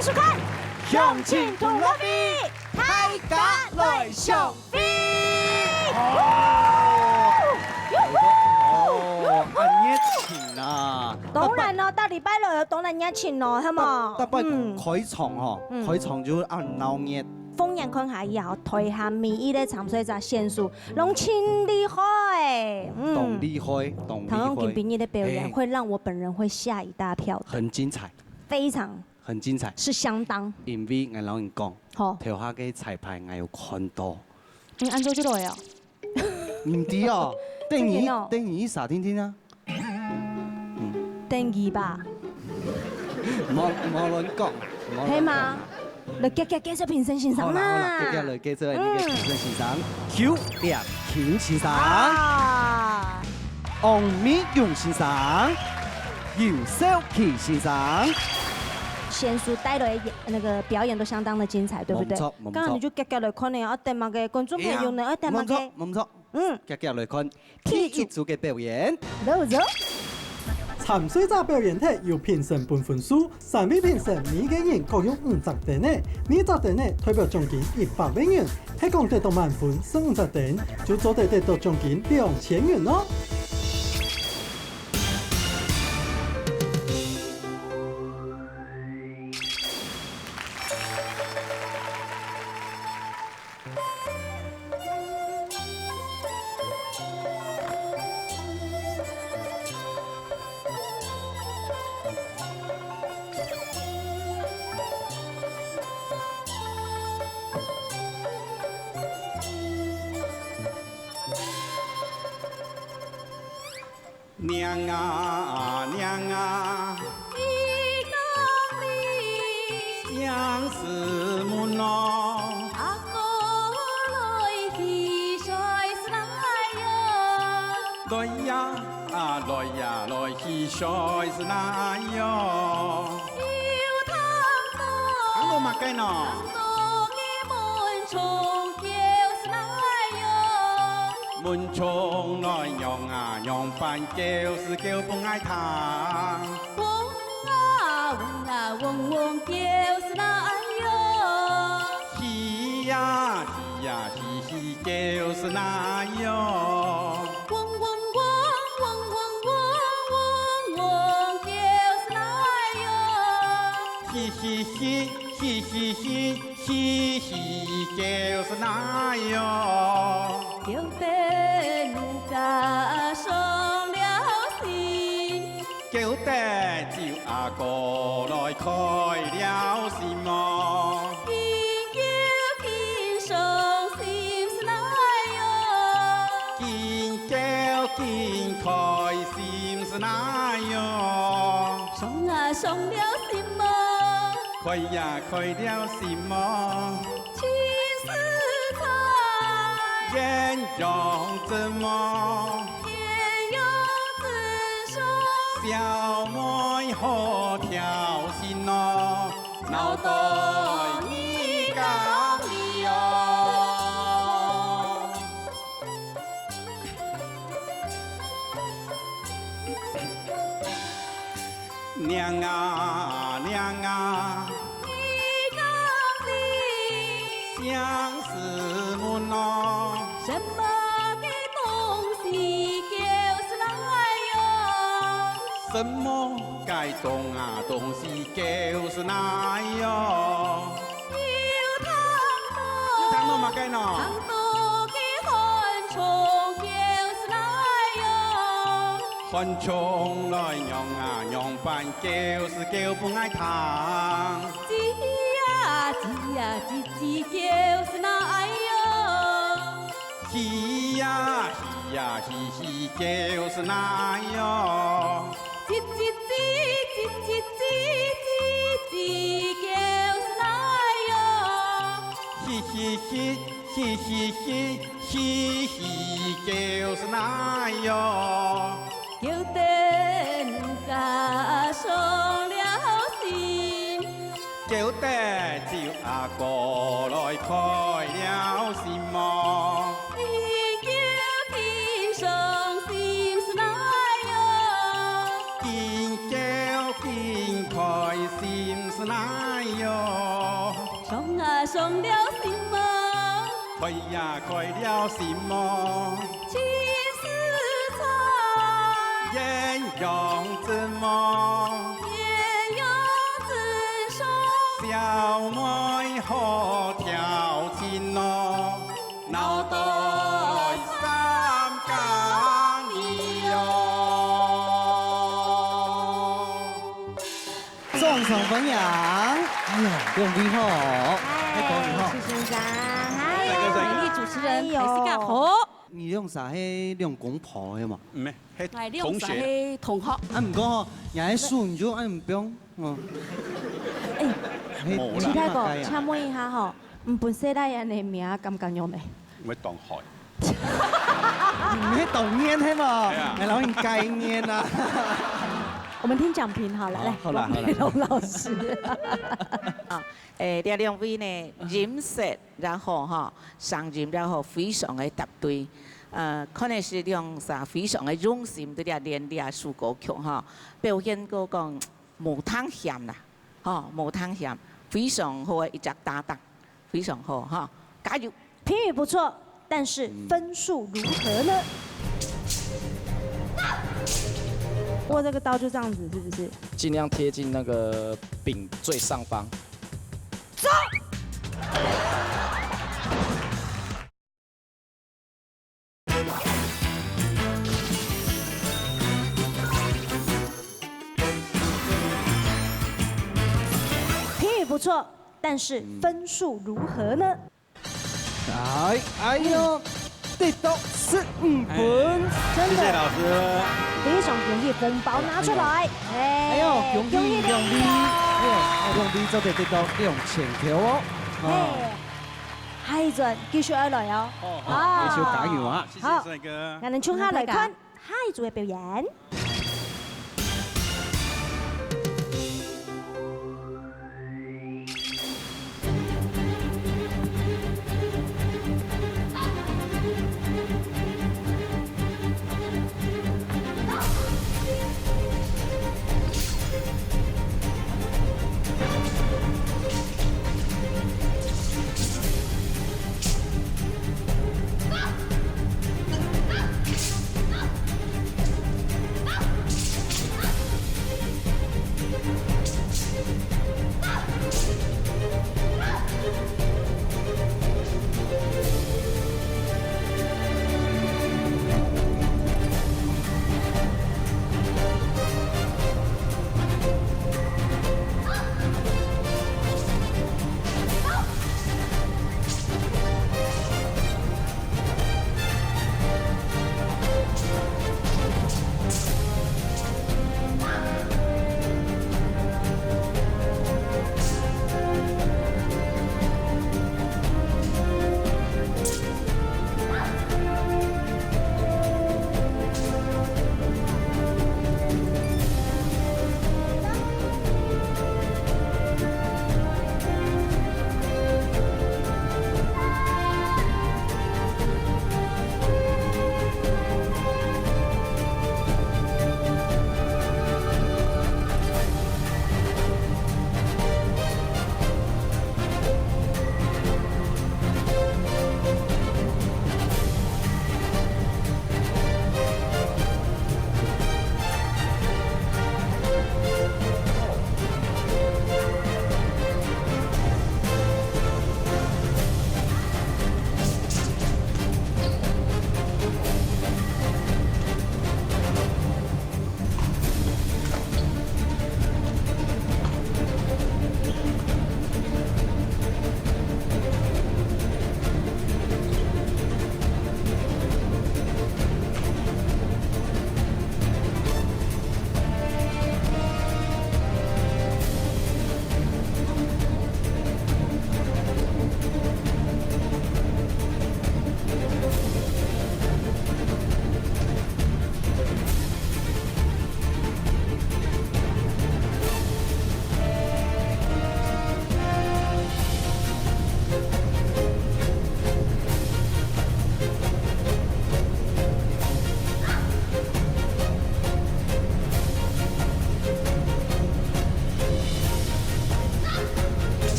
上收看《向前同乐比，大家来上比。很热情啊！當然咯，大禮拜六當然熱情咯，係嘛？但不開場哦，開場就很鬧熱。風眼看下以後，台下民意咧參賽者選手，攏真厲害。懂厲害，懂厲害。唐詠麟兵役的表演會讓我本人會嚇一大跳的。很精彩，非常。很精彩，是相當。因為我老人講，好，頭下嘅彩排我有看到。你按照就來哦。唔知哦，定義啥聽聽啊？定義吧。冇亂講。係嘛？你夾咗評審先生啦。夾嚟夾咗你嘅評審先生，邱亮卿先生，王美勇先生，尤少奇先生。先書帶來那個表演都相當的精彩，對不對？剛剛你就夾來看呢，我哋嘛嘅觀眾朋友呢，我哋嘛嘅，冇錯，夾來看第一組嘅表演。走走。參賽者表演體由評審判分數，3位評審每個人各用5隻燈呢，每隻燈呢代表獎金100萬元，係講得到滿分15隻燈，就做得到獎金2000元咯。娘啊娘啊，一公里，相思滿咯，阿哥來去水是哪呀？來呀來呀來去水是哪喲？有湯多，湯多嘛計喏，多嘅門蟲叫是哪呀？門蟲來用啊用飯叫是叫不愛湯，嗡嗡叫是哪呀？嘻呀嘻呀嘻嘻叫是哪喲？嗡嗡嗡嗡嗡嗡嗡嗡叫是哪呀？嘻嘻嘻嘻嘻嘻嘻嘻叫是哪喲？叫得人家傷了心，叫得趙阿哥來開了心魔，緊叫緊傷心是哪呀？緊叫緊開心是哪喲？傷啊傷了心魔，開呀開了心魔，情絲在，眼容怎麼？天有怎說？小妹好挑心咯，腦袋你講你喲。娘啊娘啊，一公里，相思滿咯，什麼嘅東西叫是哪呀？什麼該動啊東西叫是哪喲？有湯多，嘛該喏，湯多嘅昆蟲叫是哪呀？昆蟲來用啊用飯叫是叫不愛湯，吱呀吱叫是哪呀？嘻呀嘻嘻叫是哪喲？吱叫是哪呀？嘻嘻嘻嘻嘻嘻嘻嘻叫是哪喲？叫得人家傷了心，叫得趙阿哥來開了心魔，緊叫緊傷心是哪呀？緊叫緊開心是哪喲？呀开了心么？情丝在，艳阳之么？艳阳之上，小妹好调情咯，脑袋三更里哟。掌声欢迎！哎呀，用力好，太高了哈！徐先生，嗨，美丽主持人哎呦裴思嘉好，你用啥？迄用公婆的嘛？唔係，来係同用啥學。嘿同学，啊，唔过吼，人喺数你就按不用，嗯。哎，冇啦徐太哥，嘿請問一下吼，唔本世代人的名敢唔敢用呢？唔係當海。唔係懂念係嘛？係啊係老人概念啊。我們聽講評好了，來，好啦王培龍老師。啊，呢兩位呢，音色然後哈，聲音然後非常的搭對，可能是用啥非常的用心對啲練啲數歌曲哈，表現嗰個無湯險啦，哈無湯險，非常好嘅一隻搭檔，非常好哈，加油！評語不錯，但是分數如何呢？握這個刀就這樣子，是不是？尽量贴近那个柄最上方。評語不錯，但是分數如何呢？哎呦，得到15分。真的謝謝老師。非常容易紅包拿出來。哎呦，容易容易，哎呦，容易就得到2000條哦。嘿，下一陣繼續要來哦。繼續加油啊！謝好謝帥哥。我哋衝下來看下一組嘅表演。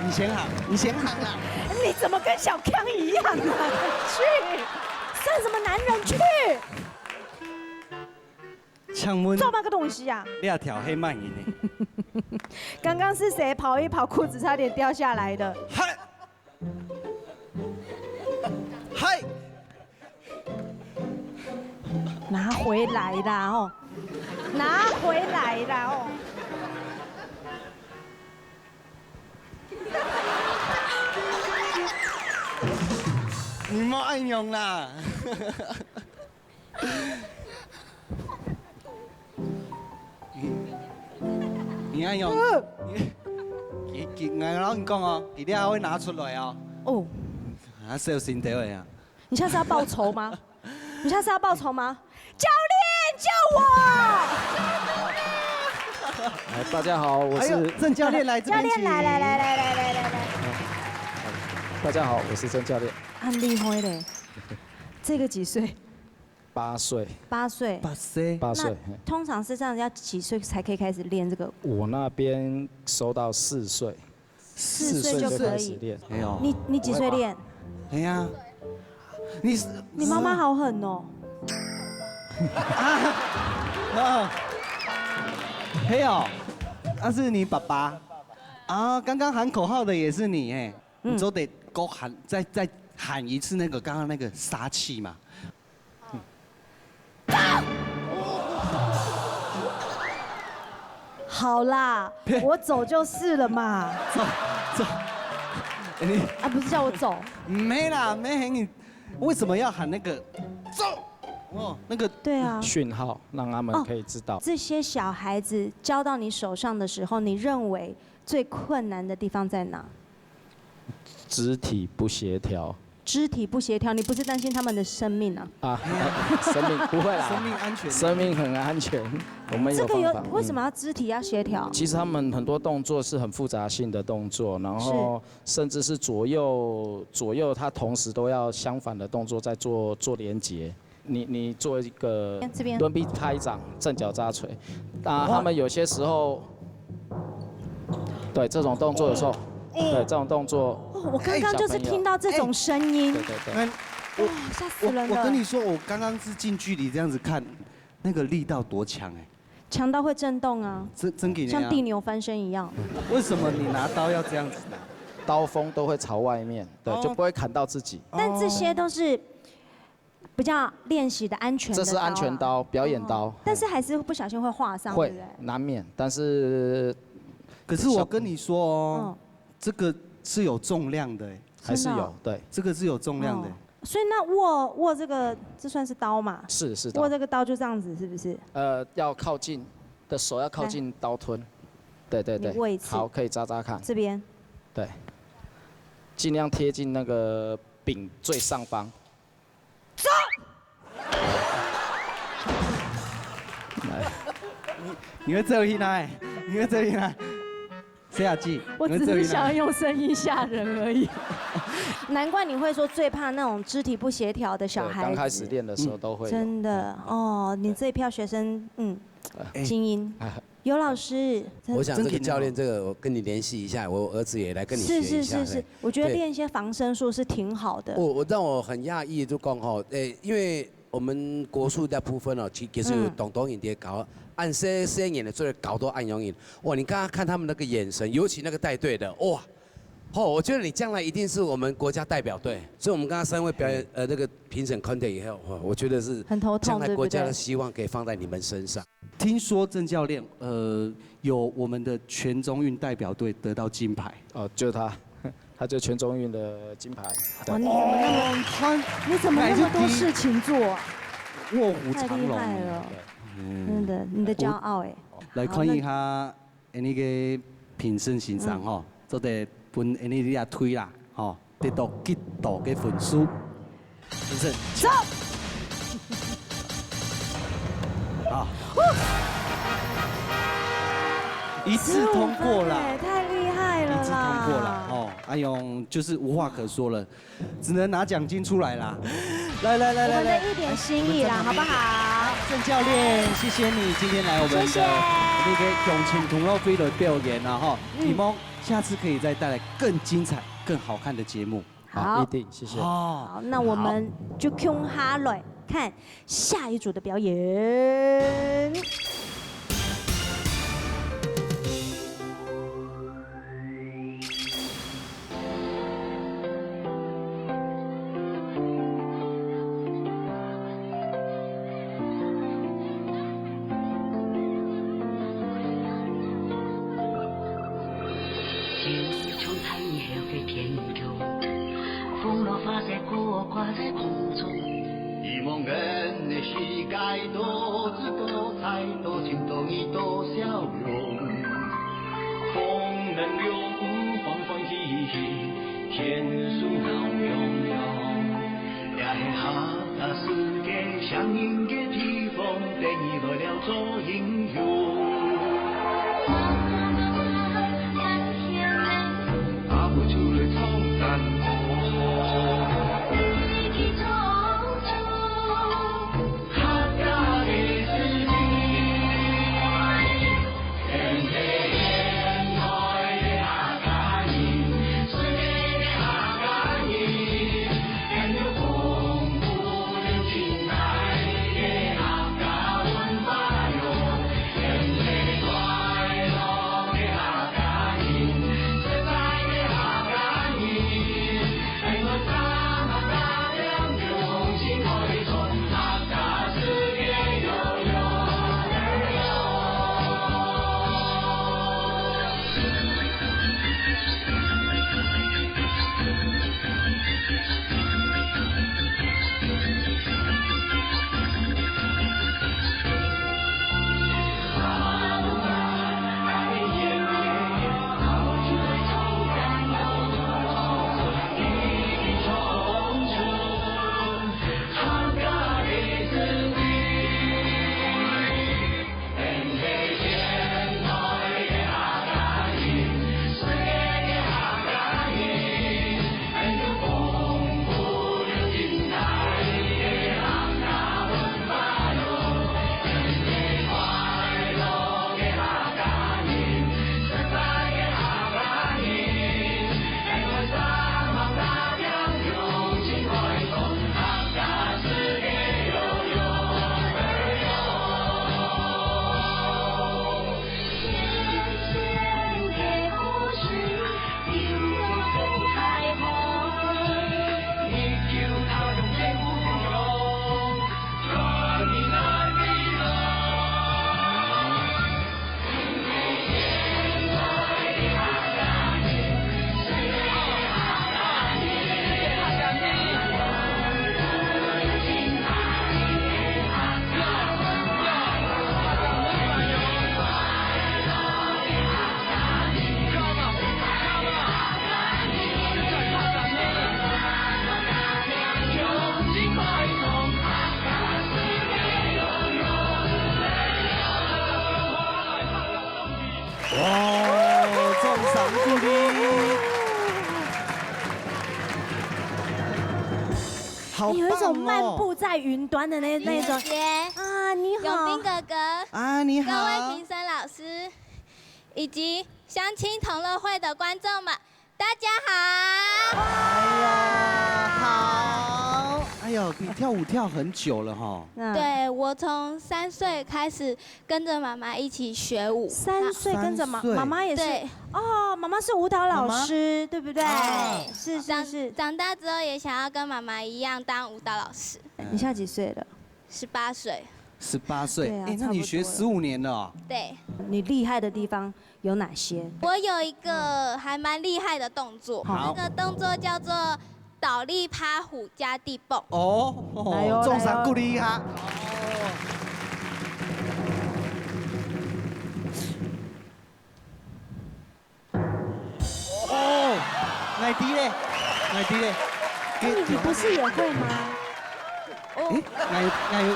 你先喊啦。你怎么跟小康一样啊？去，算什么男人去？呛温，做嘛个东西啊？你要跳黑慢音呢？刚刚是谁跑一跑，裤子差点掉下来的？嗨，嗨，拿回来啦哦，拿回来啦哦。你莫爱用啦。你爱用，我老你讲哦，你等下会拿出来哦。哦，啊，小心点位啊。你下次要报仇吗？你下次要报仇吗？教练救我！大家好，我是郑教练来这边。教练来。大家好，我是郑教练。很厉害嘞，这个几岁8岁。？8岁。 8岁。通常是这样，要几岁才可以开始练这个？我那边收到4岁，4岁就可以练。没有。你几岁练？哎呀，你妈妈好狠哦。嘿哦，那是你爸爸啊！刚刚喊口号的也是你哎，你都得给我喊再喊一次那个刚刚那个杀气嘛。好啦，我走就是了嘛。走，你啊，不是叫我走。没啦，没喊你，为什么要喊那个走？哦，那个对啊。讯号让他们可以知道。这些小孩子交到你手上的时候，你认为最困难的地方在哪？肢体不协调。肢体不协调，你不是担心他们的生命啊？生命不会啦，生命安全，生命很安全。我们有方法。为什么要肢体要协调？其实他们很多动作是很复杂性的动作，然后甚至是左右它同时都要相反的动作在做连结。你做一个蹲臂拍掌、正脚扎锤，他们有些时候，对这种动作的时候。对这种动作，我刚刚就是听到这种声音，对，哇，吓死人了！我跟你说，我刚刚是近距离这样子看，那个力道多强哎，强到会震动啊，真给你像地牛翻身一样。为什么你拿刀要这样子拿？刀锋都会朝外面，对，就不会砍到自己。但这些都是比较练习的安全的刀，这是安全刀，表演刀，但是还是不小心会划伤，对不对？难免，但是，可是我跟你说哦。这个是有重量的，还是有对，这个是有重量的。所以那握这个，这算是刀嘛？是。握这个刀就这样子，是不是？要靠近的手要靠近刀吞，对。你握一次。好，可以扎看。这边。对。尽量贴近那个柄最上方。走。来，你会这里来，你会这里来。谁要记？我只是想要用声音吓人而已。难怪你会说最怕那种肢体不协调的小孩子。刚开始练的时候都会。真的哦，你这一票学生，精英。尤老师，我想这个教练，这个我跟你联系一下，我儿子也来跟你学一下。是，我觉得练一些防身术是挺好的。我让我很讶异，就讲吼，因为我们国术的部分哦，其实有懂一点搞。按些演的，做的搞都按永影，哇！你刚刚看他们那个眼神，尤其那个带队的，哇！我觉得你将来一定是我们国家代表队。所以，我们刚刚3位表演那个评审看点以后，哇！我觉得是很头痛，将来国家的希望可以放在你们身上。听说郑教练，有我们的全中运代表队得到金牌。哦，就是他。他就全中运的金牌。你怎么那么多事情做？卧虎藏龙。太厉害了。真的，你的骄傲哎！来看一下，那个评审欣赏吼，做得分你啊推啦，吼，得到极度的分数。评审走。好。一次通过了，太厉害了啦！一次通过了哦，阿勇就是无话可说了，只能拿奖金出来啦。来，我们的一点心意啦，好不好？郑教练，谢谢你今天来我们的那个永庆同乐飞的表演啊哈，希望下次可以再带来更精彩、更好看的节目。好，一定，谢谢。好，那我们就空哈来看下一组的表演。风落发在过挂在空中，希望人的世界多姿多彩，多情多义多笑容。风能用欢欢喜喜，天数闹涌涌，也是下世界相应的披风，等你为了做英雄。阿不出来闯山坡。有一种漫步在云端的那种啊，你好，永斌哥哥啊，你好，各位评审老师，以及相亲同乐会的观众们，大家好。哎呀，好，哎呦，你跳舞跳很久了哈。对，我从3岁开始跟着妈妈一起学舞。3岁跟着妈妈也是。哦，妈妈是舞蹈老师，对不对？是。长大之后也想要跟妈妈一样当舞蹈老师。你现在几岁了？18岁。18岁，哎，那你学15年了。对。你厉害的地方有哪些？我有一个还蛮厉害的动作，那个动作叫做倒立趴虎加地蹦。哦，重赏鼓励哈。哦，奶迪嘞，奶迪嘞。你不是也会吗？哦，奶。可以。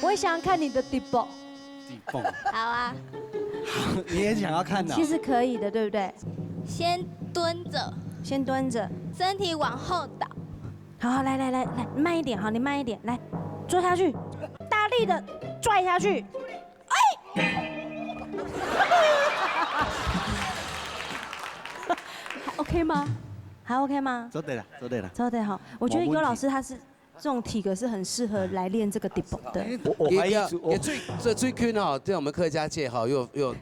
我也想看你的地蹦。地蹦。好啊。好，你也想要看的。其实可以的，对不对？先蹲着，身体往后倒，好，来，慢一点，好，你慢一点，来，坐下去，大力的拽下去，还 OK 吗？还 OK 吗？做对了，做对了。做对好，我觉得尤老师他是这种体格是很适合来练这个 d e b 的。也最近哈，在我们客家界哈，有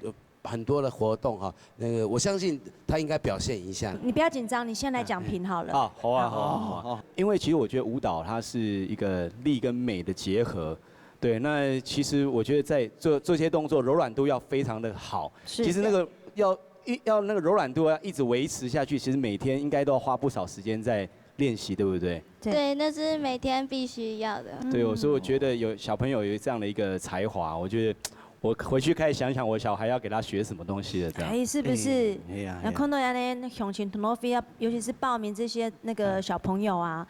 很多的活动哈，那个我相信他应该表现一下。你不要紧张，你先来讲评好了。好啊。因为其实我觉得舞蹈它是一个力跟美的结合。对，那其实我觉得在做这些动作，柔软度要非常的好。其实那个要那个柔软度要一直维持下去，其实每天应该都要花不少时间在练习，对不对？对，那是每天必须要的。对，所以我觉得有小朋友有这样的一个才华，我觉得。我回去开始想想，我小孩要给他学什么东西了，这样。是不是？那看到呢，乡亲同乐会啊，尤其是报名这些那个小朋友啊，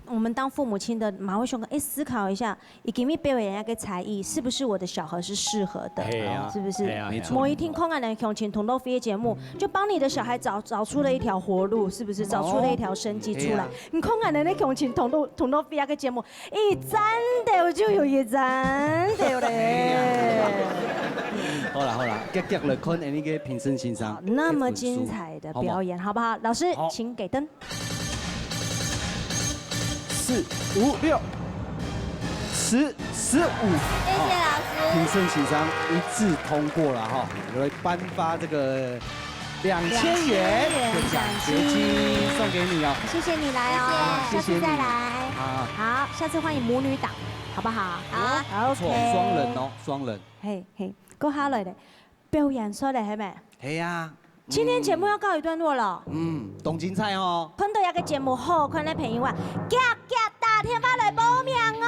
我们当父母亲的马会兄哥，思考一下，以给你表演那个才艺，是不是我的小孩是适合的？是不是？没错。某一天看的乡亲同乐会的节目，就帮你的小孩找出了一条活路，是不是？找出了一条生机出来。你看的那乡亲同乐会那个节目，真的就有一真的嘞。好啦，结了看那个评审欣赏。那么精彩的表演，好不好？老师，请给灯。4、5、6、10、15。谢谢老师。评审欣赏一致通过了哈，来颁发这个2000元的奖学金送给你哦。谢谢你来哦，下次再来。好，下次欢迎母女档，好不好？好。错，双人哦，双人。嘿，够下来的表演出来，系咪？系呀。今天节目要告一段落了。动精彩哦。看到一个节目好看的朋友啊，打电话来报名哦。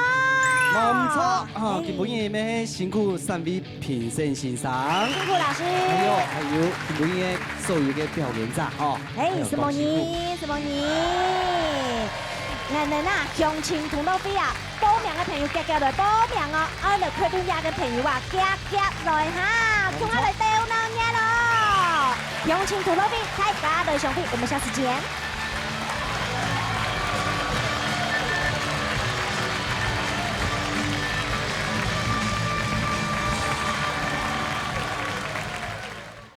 冇错，今日要辛苦3位评审欣赏，辛苦老师。还有今日所有嘅表演者哦。什么你？咱啊，乡亲同乐会啊，报名嘅朋友夹来报名哦，来看到遐嘅朋友啊，夹来哈，同我来斗闹热咯。乡亲同乐会，大家来相会，我们下次见。